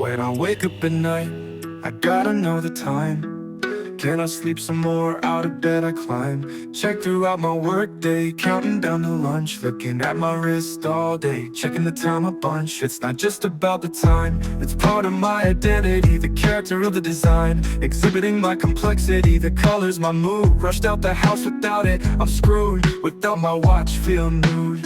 When I wake up at night, I gotta know the time. Can I sleep some more? Out of bed I climb. Check throughout my work day, counting down to lunch. Looking at my wrist all day, checking the time a bunch. It's not just about the time, it's part of my identity. The character of the design, exhibiting my complexity. The colors, my mood, rushed out the house without it, I'm screwed. Without my watch, feel nude.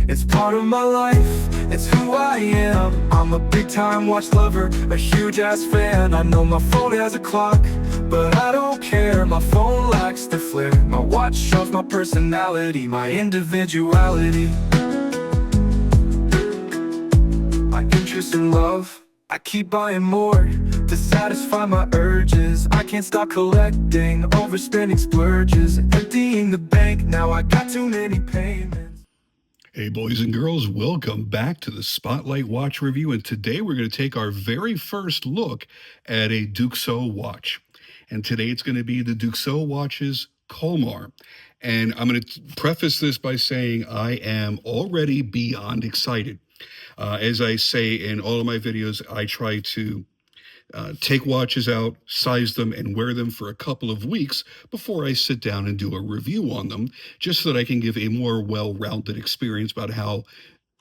It's part of my life, it's who I am. I'm a big time watch lover, a huge ass fan. I know my phone has a clock, but I don't care. My phone lacks the flair. My watch shows my personality, my individuality. My interest in love, I keep buying more to satisfy my urges. I can't stop collecting, overspending splurges, emptying the bank, now I got too many payments. Hey boys and girls, welcome back to the Spotlight Watch Review, and today we're going to take our very first look at a Duxot watch. And today it's going to be the Duxot Watches Colmar. And I'm going to preface this by saying I am already beyond excited. As I say in all of my videos, I try to take watches out, size them, and wear them for a couple of weeks before I sit down and do a review on them, just so that I can give a more well-rounded experience about how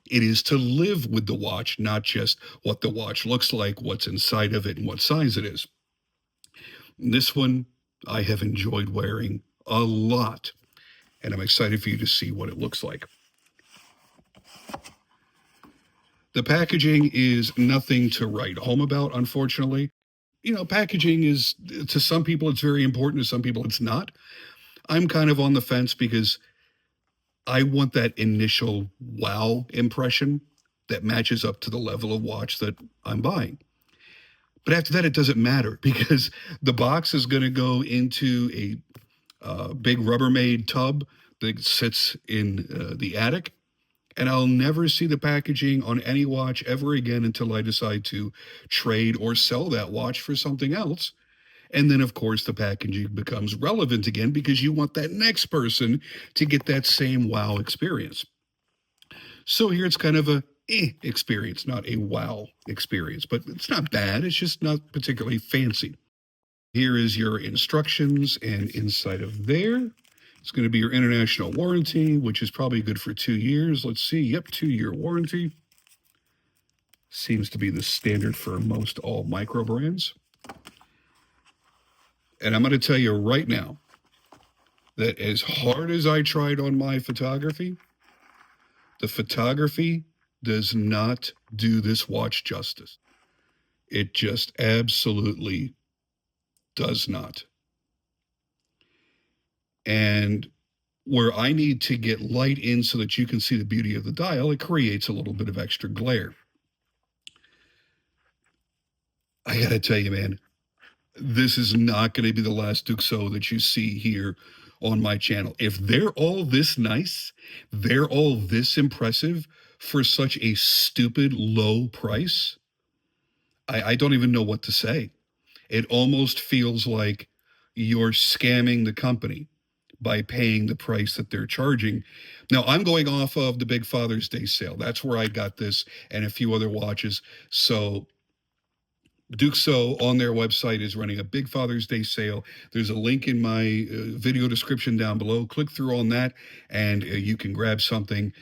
it is to live with the watch, not just what the watch looks like, what's inside of it, and what size it is. This one I have enjoyed wearing a lot, and I'm excited for you to see what it looks like. The packaging is nothing to write home about, unfortunately. You know, packaging is, to some people, it's very important. To some people, it's not. I'm kind of on the fence because I want that initial wow impression that matches up to the level of watch that I'm buying. But after that, it doesn't matter because the box is going to go into a big Rubbermaid tub that sits in the attic. And I'll never see the packaging on any watch ever again until I decide to trade or sell that watch for something else. And then, of course, the packaging becomes relevant again because you want that next person to get that same wow experience. So here it's kind of a experience, not a wow experience. But it's not bad. It's just not particularly fancy. Here is your instructions, and inside of there, it's going to be your international warranty, which is probably good for 2 years. Let's see. Yep, 2-year warranty. Seems to be the standard for most all micro brands. And I'm going to tell you right now that as hard as I tried on my photography, the photography does not do this watch justice. It just absolutely does not. And where I need to get light in so that you can see the beauty of the dial, it creates a little bit of extra glare. I gotta tell you, man, this is not going to be the last Duxot that you see here on my channel. If they're all this nice, they're all this impressive for such a stupid low price, I don't even know what to say. It almost feels like you're scamming the company by paying the price that they're charging. Now, I'm going off of the big Father's Day sale. That's where I got this and a few other watches. So Duxot on their website is running a big Father's Day sale. There's a link in my video description down below. Click through on that and you can grab something.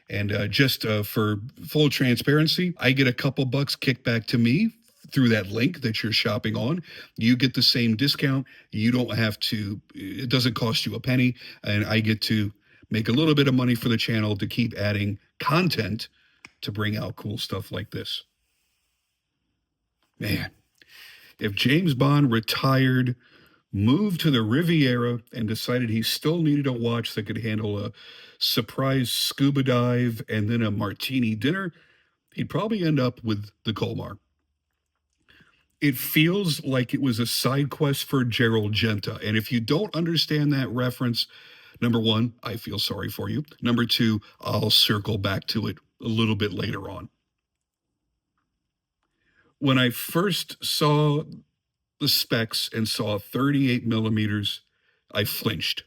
And just for full transparency, I get a couple bucks kicked back to me through that link that you're shopping on. You get the same discount. You don't have to, it doesn't cost you a penny. And I get to make a little bit of money for the channel to keep adding content to bring out cool stuff like this. Man, if James Bond retired, moved to the Riviera, and decided he still needed a watch that could handle a surprise scuba dive and then a martini dinner, he'd probably end up with the Colmar. It feels like it was a side quest for Gerald Genta. And if you don't understand that reference, number one, I feel sorry for you. Number two, I'll circle back to it a little bit later on. When I first saw the specs and saw 38 millimeters, I flinched.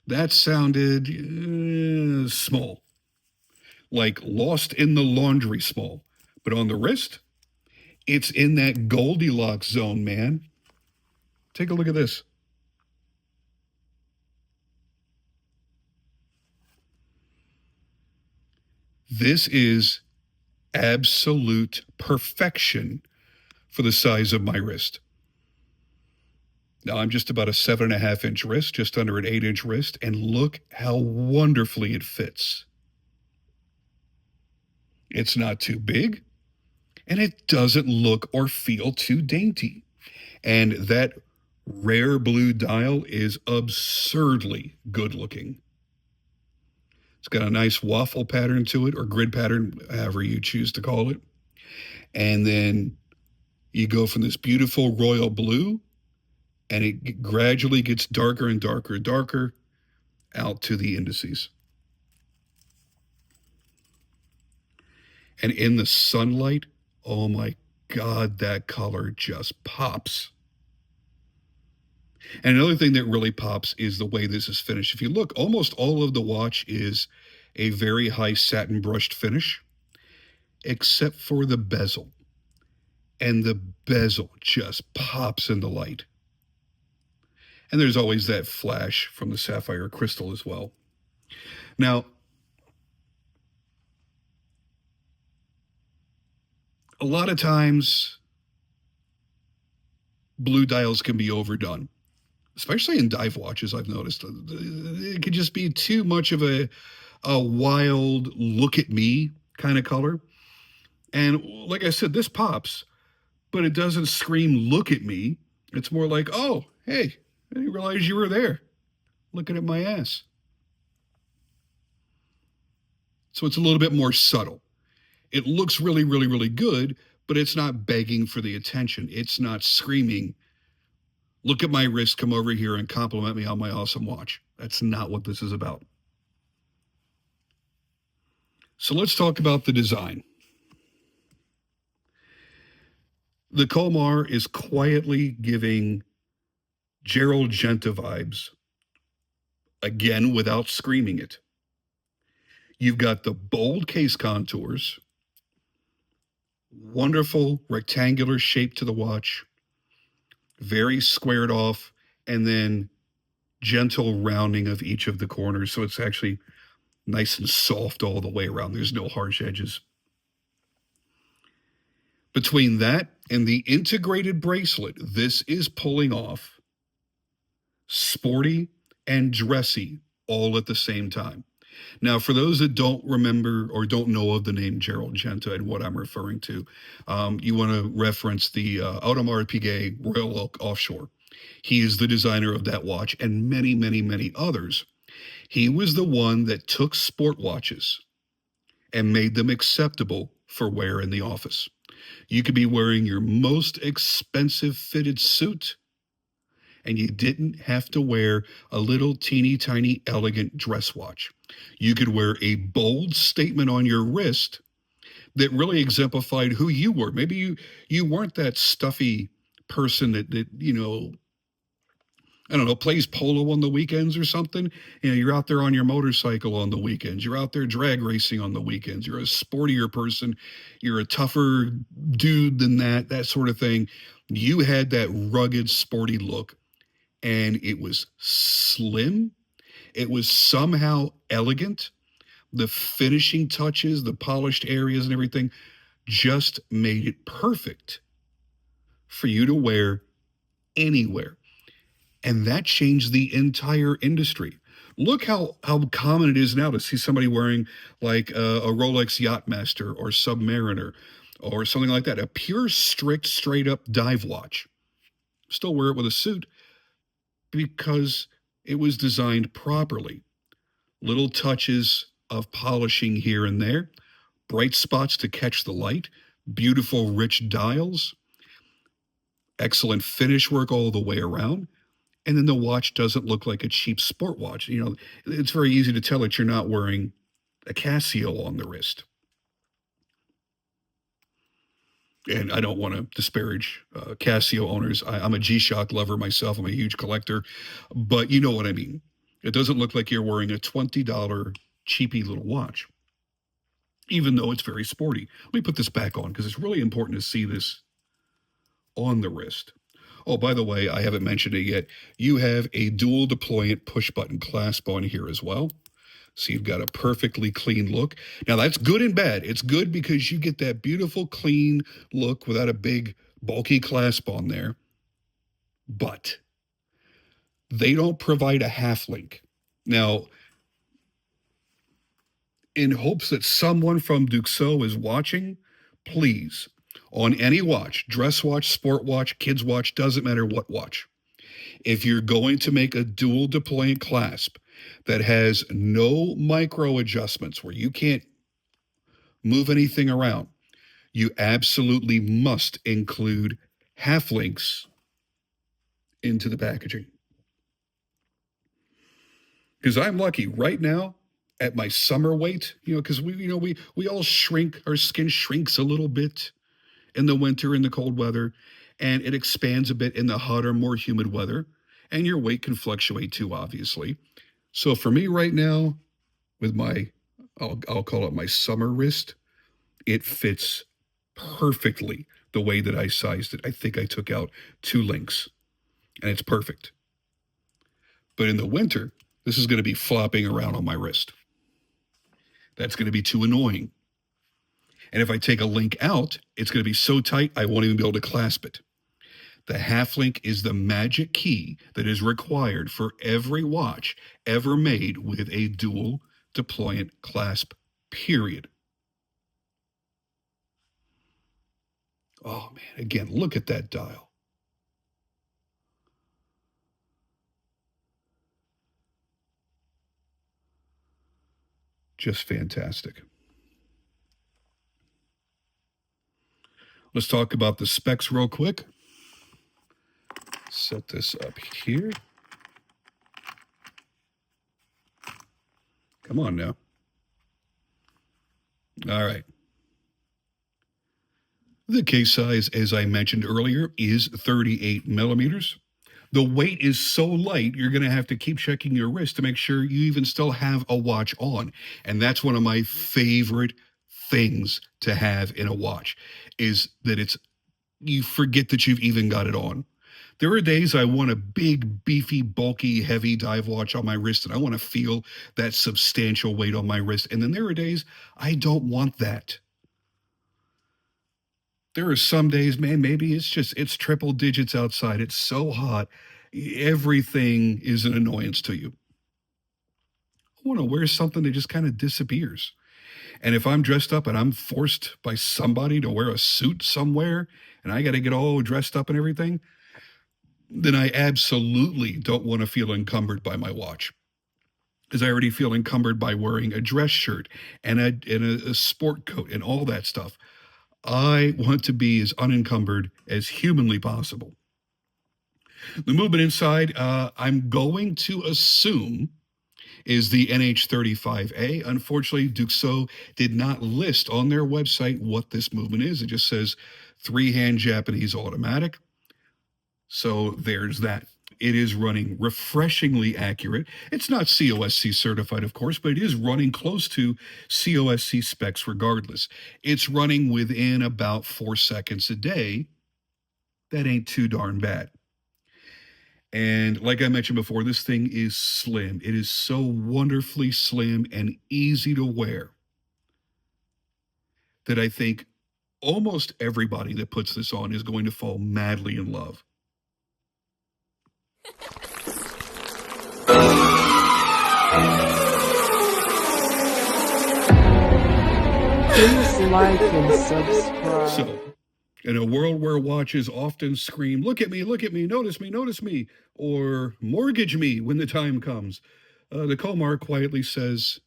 That sounded small, like lost in the laundry small. But on the wrist, It's in that Goldilocks zone, man. Take a look at this. This is absolute perfection for the size of my wrist. Now, I'm just about a 7.5 inch wrist, just under an 8 inch wrist, and look how wonderfully it fits. It's not too big, and it doesn't look or feel too dainty. And that rare blue dial is absurdly good looking. It's got a nice waffle pattern to it, or grid pattern, however you choose to call it. And then you go from this beautiful royal blue, and it gradually gets darker and darker and darker out to the indices. And in the sunlight, oh my God, that color just pops. And another thing that really pops is the way this is finished. If you look, almost all of the watch is a very high satin brushed finish, except for the bezel. And the bezel just pops in the light. And there's always that flash from the sapphire crystal as well. Now, a lot of times, blue dials can be overdone, especially in dive watches. I've noticed it could just be too much of a wild look at me kind of color. And like I said, this pops, but it doesn't scream look at me. It's more like, oh, hey, I didn't realize you were there looking at my ass. So it's a little bit more subtle. It looks really, really, really good, but it's not begging for the attention. It's not screaming, look at my wrist, come over here and compliment me on my awesome watch. That's not what this is about. So let's talk about the design. The Colmar is quietly giving Gerald Genta vibes, again, without screaming it. You've got the bold case contours, wonderful rectangular shape to the watch, very squared off, and then gentle rounding of each of the corners. So it's actually nice and soft all the way around. There's no harsh edges. Between that and the integrated bracelet, this is pulling off sporty and dressy all at the same time. Now, for those that don't remember or don't know of the name Gerald Genta and what I'm referring to, you want to reference the Audemars Piguet Royal Oak Offshore. He is the designer of that watch and many, many, many others. He was the one that took sport watches and made them acceptable for wear in the office. You could be wearing your most expensive fitted suit, and you didn't have to wear a little teeny tiny elegant dress watch. You could wear a bold statement on your wrist that really exemplified who you were. Maybe you weren't that stuffy person that I don't know, plays polo on the weekends or something. You're out there on your motorcycle on the weekends. You're out there drag racing on the weekends. You're a sportier person. You're a tougher dude than that sort of thing. You had that rugged, sporty look, and it was slim. It was somehow elegant. The finishing touches, the polished areas and everything just made it perfect for you to wear anywhere. And that changed the entire industry. Look how common it is now to see somebody wearing like a Rolex Yachtmaster or Submariner or something like that. A pure, strict, straight up dive watch. Still wear it with a suit because it was designed properly. Little touches of polishing here and there, bright spots to catch the light, beautiful, rich dials, excellent finish work all the way around. And then the watch doesn't look like a cheap sport watch. It's very easy to tell that you're not wearing a Casio on the wrist. And I don't want to disparage Casio owners. I'm a G-Shock lover myself. I'm a huge collector. But you know what I mean. It doesn't look like you're wearing a $20 cheapy little watch, even though it's very sporty. Let me put this back on because it's really important to see this on the wrist. Oh, by the way, I haven't mentioned it yet. You have a dual deployant push button clasp on here as well. So you've got a perfectly clean look. Now that's good and bad. It's good because you get that beautiful clean look without a big bulky clasp on there. But they don't provide a half link. Now, in hopes that someone from Duxot is watching, please, on any watch, dress watch, sport watch, kids watch, doesn't matter what watch, if you're going to make a dual deployant clasp that has no micro adjustments where you can't move anything around, you absolutely must include half links into the packaging. Because I'm lucky right now at my summer weight, because we all shrink, our skin shrinks a little bit in the winter, in the cold weather, and it expands a bit in the hotter, more humid weather. And your weight can fluctuate too, obviously. So for me right now, with my, I'll call it my summer wrist, it fits perfectly the way that I sized it. I think I took out 2 links, and it's perfect. But in the winter, this is going to be flopping around on my wrist. That's going to be too annoying. And if I take a link out, it's going to be so tight, I won't even be able to clasp it. The half link is the magic key that is required for every watch ever made with a dual deployant clasp, period. Oh man, again, look at that dial. Just fantastic. Let's talk about the specs real quick. Set this up here. Come on now. All right. The case size, as I mentioned earlier, is 38 millimeters. The weight is so light, you're going to have to keep checking your wrist to make sure you even still have a watch on. And that's one of my favorite things to have in a watch, is that you forget that you've even got it on. There are days I want a big, beefy, bulky, heavy dive watch on my wrist, and I want to feel that substantial weight on my wrist. And then there are days I don't want that. There are some days, man, maybe it's triple digits outside. It's so hot. Everything is an annoyance to you. I want to wear something that just kind of disappears. And if I'm dressed up and I'm forced by somebody to wear a suit somewhere and I got to get all dressed up and everything, then I absolutely don't want to feel encumbered by my watch. Because I already feel encumbered by wearing a dress shirt and a sport coat and all that stuff. I want to be as unencumbered as humanly possible. The movement inside, I'm going to assume, is the NH35A. Unfortunately, Duxot did not list on their website what this movement is. It just says 3-hand Japanese automatic. So there's that. It is running refreshingly accurate. It's not COSC certified, of course, but it is running close to COSC specs regardless. It's running within about 4 seconds a day. That ain't too darn bad. And like I mentioned before, this thing is slim. It is so wonderfully slim and easy to wear that I think almost everybody that puts this on is going to fall madly in love. Please like and subscribe. So, in a world where watches often scream, look at me, notice me, or mortgage me when the time comes, the Kmar quietly says,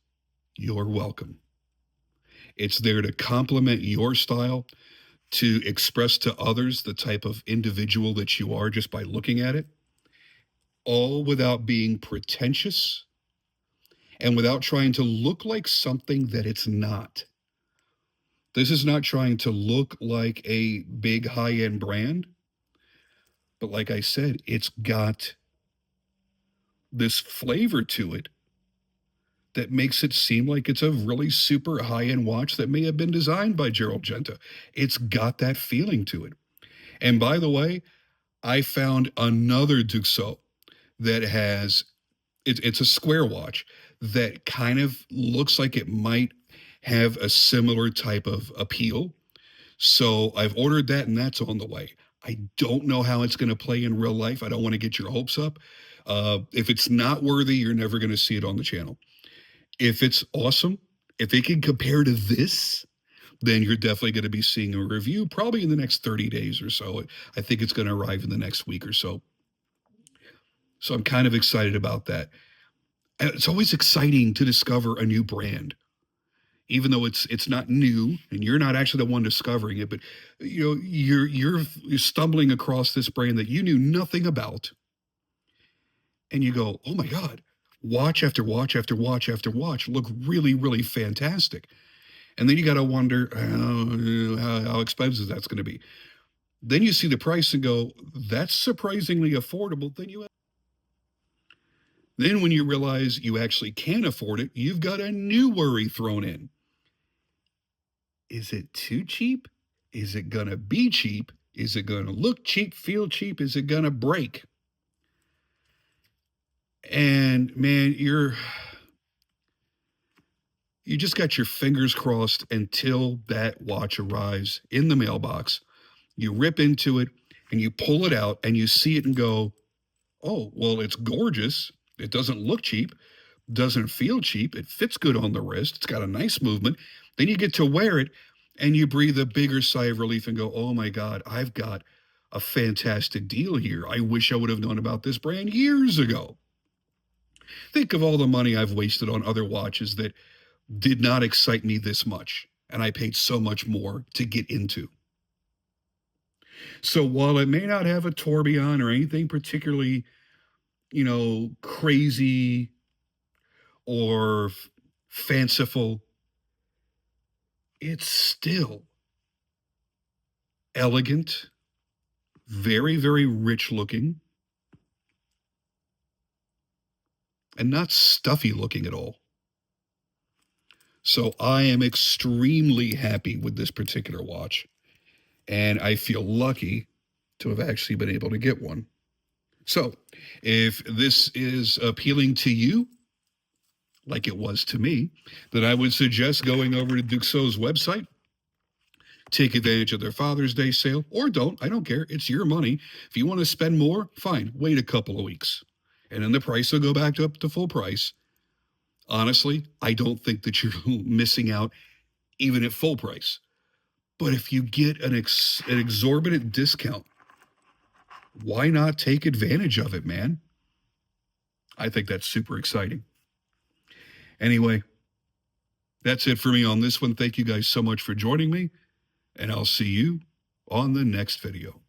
you're welcome. It's there to complement your style, to express to others the type of individual that you are just by looking at it, all without being pretentious and without trying to look like something that it's not. This is not trying to look like a big high-end brand, but like I said, it's got this flavor to it that makes it seem like it's a really super high-end watch that may have been designed by Gerald Genta. It's got that feeling to it. And by the way, I found another Duxot that has, it's a square watch that kind of looks like it might have a similar type of appeal. So I've ordered that and that's on the way. I don't know how it's going to play in real life. I don't want to get your hopes up. If it's not worthy, you're never going to see it on the channel. If it's awesome, if it can compare to this, then you're definitely going to be seeing a review probably in the next 30 days or so. I think it's going to arrive in the next week or so. So I'm kind of excited about that. It's always exciting to discover a new brand, even though it's not new and you're not actually the one discovering it, but you're stumbling across this brand that you knew nothing about, and you go, oh my God, watch after watch after watch after watch look really, really fantastic. And then you got to wonder how expensive that's going to be. Then you see the price and go, that's surprisingly affordable. Then when you realize you actually can afford it, you've got a new worry thrown in. Is it too cheap? Is it going to be cheap? Is it going to look cheap, feel cheap? Is it going to break? And man, you just got your fingers crossed until that watch arrives in the mailbox. You rip into it and you pull it out and you see it and go, oh, well, it's gorgeous. It doesn't look cheap, doesn't feel cheap. It fits good on the wrist. It's got a nice movement. Then you get to wear it and you breathe a bigger sigh of relief and go, oh my God, I've got a fantastic deal here. I wish I would have known about this brand years ago. Think of all the money I've wasted on other watches that did not excite me this much, and I paid so much more to get into. So while it may not have a tourbillon or anything particularly, crazy or fanciful, it's still elegant, very, very rich looking, and not stuffy looking at all. So I am extremely happy with this particular watch, and I feel lucky to have actually been able to get one. So if this is appealing to you, like it was to me, then I would suggest going over to Duxot's website, take advantage of their Father's Day sale, or don't. I don't care. It's your money. If you want to spend more, fine. Wait a couple of weeks. And then the price will go back up to full price. Honestly, I don't think that you're missing out even at full price. But if you get an exorbitant discount, why not take advantage of it, man? I think that's super exciting. Anyway, that's it for me on this one. Thank you guys so much for joining me, and I'll see you on the next video.